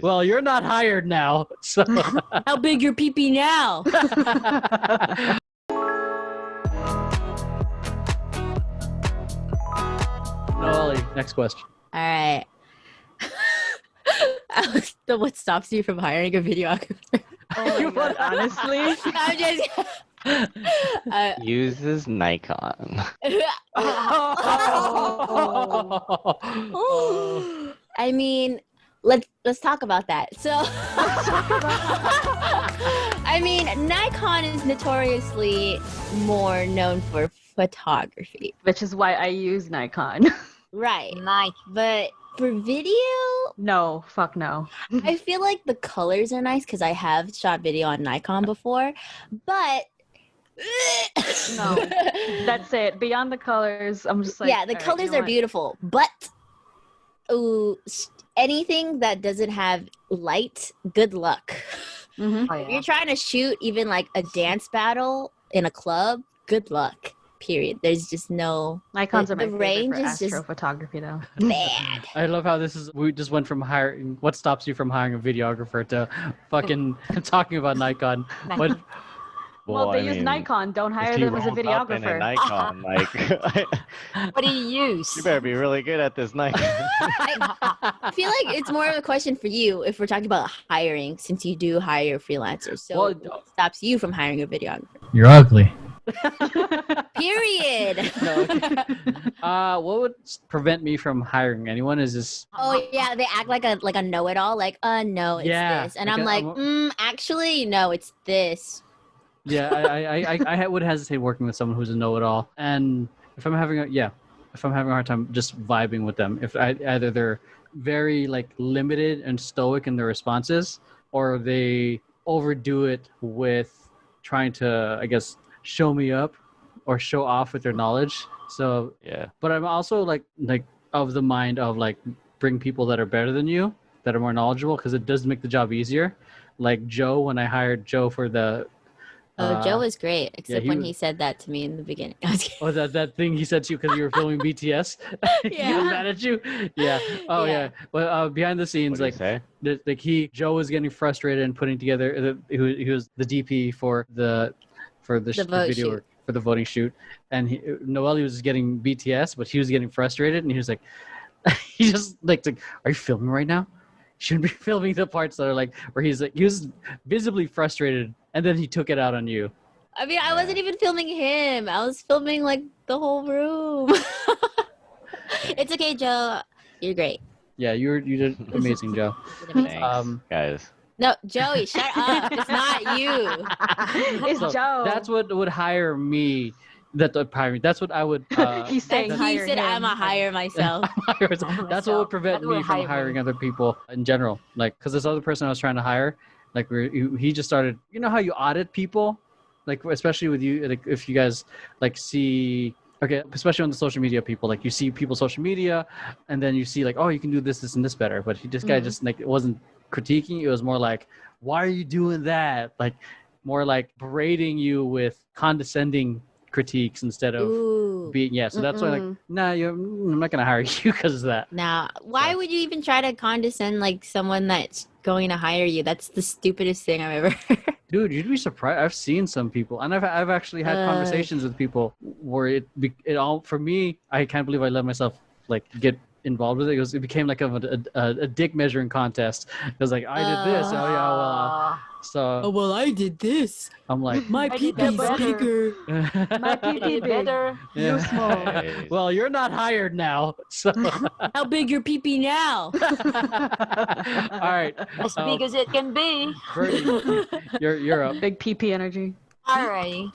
Well, you're not hired now. So How big your pee-pee now? Noelle, next question. All right. What stops you from hiring a videographer? Oh my God, honestly. I'm just. Uses Nikon. I mean, let's talk about that. So, I mean, Nikon is notoriously more known for photography, Which is why I use Nikon. right? But for video, No, fuck no. I feel like the colors are nice because I have shot video on Nikon before, but No. That's it. Beyond the colors, I'm just like, yeah, the all right, colors you know are what? beautiful, but anything that doesn't have light, good luck. Mhm. Oh, If yeah. you're trying to shoot even like a dance battle in a club, good luck. Period. There's just no Nikons the are my favorite range for is just astrophotography, though. bad. I love how we just went from hiring. What stops you from hiring a videographer to fucking talking about Nikon? What? Well, they I use mean, Nikon. Don't if hire he them as a rolls up in a videographer. Nikon, like, What do you use? you better be really good at this Nikon. I feel like it's more of a question for you if we're talking about hiring, since you do hire freelancers. So Well, what stops you from hiring a videographer? You're ugly. Period. No, okay. What would prevent me from hiring anyone is this. Oh yeah, they act like a know-it-all, like no, it's Yeah, this, and like I'm like, I'm actually, no, it's this. Yeah, I would hesitate working with someone who's a know-it-all, and if I'm having a hard time just vibing with them, if either they're very like limited and stoic in their responses, or they overdo it with trying to, I guess, show me up or show off with their knowledge. So, Yeah. but I'm also like of the mind of like bring people that are better than you, that are more knowledgeable, because it does make the job easier. Like Joe, when I hired Joe for the Joe was great, except he when was- he said that to me in the beginning. I was kidding. Oh, that thing he said to you because you were filming BTS. He was Yeah. mad at you. Yeah. Oh yeah. Yeah. Well, behind the scenes, What do you like say? Joe was getting frustrated and putting together. He was the DP for the vote video shoot. for the voting shoot, and Noelle was getting BTS, but he was getting frustrated, and he was like, he just like, are you filming right now? You shouldn't be filming the parts that are like where he was visibly frustrated, and then he took it out on you. I mean, I wasn't even filming him. I was filming like the whole room. It's okay, Joe. You're great. Yeah, you did amazing, Joe. You did amazing. Thanks, guys. No, Joey, shut up. It's not you. It's So Joe. that's what would hire me. That's what I would. He's saying That's, hire he said him. I'm a hire myself. That's what would prevent That would me from hire me. hiring other people in general. Like, because this other person I was trying to hire, like, he just started. You know how you audit people, like especially with you, like if you guys like see. Okay, especially on the social media people, like you see people's social media, and then you see like, oh, you can do this and this better. But this guy just like it wasn't critiquing. It was more like, why are you doing that? Like, more like berating you with condescending critiques instead of Ooh. being so that's why like I'm not gonna hire you because of that. Now, why would you even try to condescend like someone that's going to hire you? That's the stupidest thing I've ever heard. Dude, you'd be surprised. I've seen some people, and I've actually had conversations with people where it all for me. I can't believe I let myself like get involved with it. It became like a dick measuring contest. It was like I did this. Oh yeah, well. So well, I did this. I'm like, My I did pee-pee's that better. bigger. My You pee did better. yeah. Nice. Well, you're not hired now. So How big your pee-pee now? all right, As big as it can be. Birdie, you're up. Big PP energy. Alrighty.